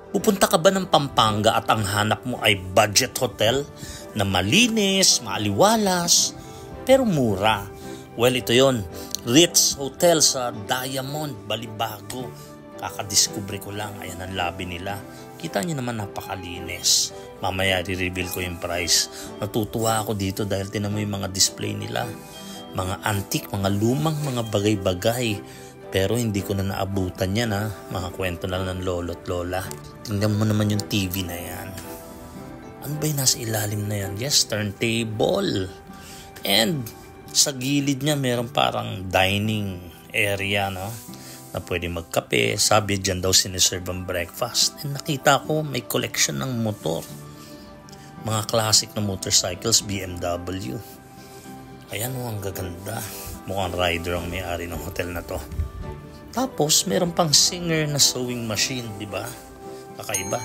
Pupunta ka ba ng Pampanga at ang hanap mo ay budget hotel na malinis, maaliwalas, pero mura? Well, ito yon, Ritz Hotel sa Diamond, Balibago. Kakadiskubre ko lang, ayan ang lobby nila. Kita niyo naman napakalinis. Mamaya i-reveal ko yung price. Natutuwa ako dito dahil tinan mo yung mga display nila. Mga antique, mga lumang mga bagay-bagay. Pero hindi ko na naabutan yan ha. Mga kwento na lang ng lolo't lola. Tingnan mo naman yung TV na yan. Ano ba yung nasa ilalim na yan? Yes, turntable. And sa gilid niya meron parang dining area, no? Na pwede magkape. Sabi dyan daw siniserve ang breakfast. And nakita ko may collection ng motor. Mga classic na motorcycles, BMW. Ayan o, ang gaganda. Mukhang rider ang may-ari ng hotel na to. Tapos, meron pang Singer na sewing machine, di ba? Kakaiba.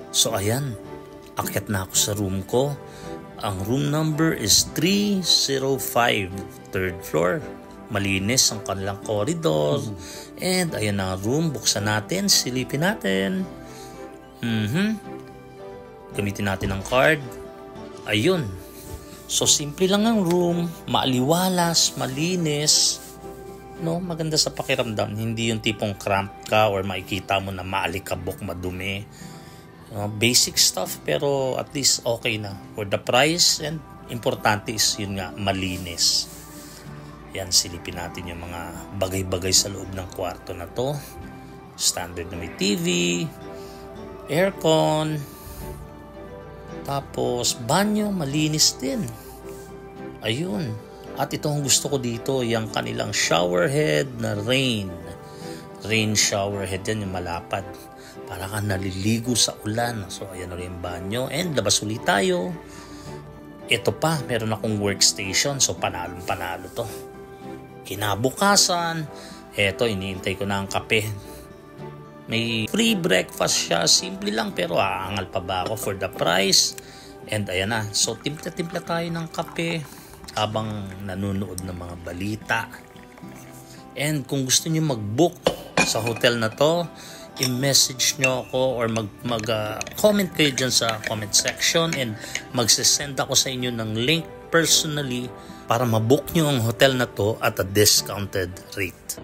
So, ayan. Akyat na ako sa room ko. Ang room number is 305, third floor. Malinis ang kanilang corridor. And, ayan na ang room. Buksan natin. Silipin natin. Gamitin natin ang card. Ayun. So, simple lang ang room. Maaliwalas, malinis. No, maganda sa pakiramdam. Hindi yung tipong cramped ka or makikita mo na maalikabok, madumi. Basic stuff pero at least okay na. For the price and importante is yun nga, malinis. Yan, silipin natin yung mga bagay-bagay sa loob ng kwarto na to. Standard na may TV, aircon, tapos banyo, malinis din. Ayun. At ito ang gusto ko dito, yung kanilang shower head na rain shower head yan, yung malapad. Para ka naliligo sa ulan. So, ayan ulit yung banyo. And labas ulit tayo. Ito pa, meron akong workstation. So, panalo to. Kinabukasan, eto, iniintay ko na ang kape. May free breakfast siya. Simple lang, pero aangal pa ba ako for the price? And ayan na. So, timpla-timpla tayo ng kape habang nanonood ng mga balita. And kung gusto niyo mag-book sa hotel na to, i-message nyo ako or mag-comment kayo dyan sa comment section and magsisend ako sa inyo ng link personally para ma-book nyo ang hotel na to at a discounted rate.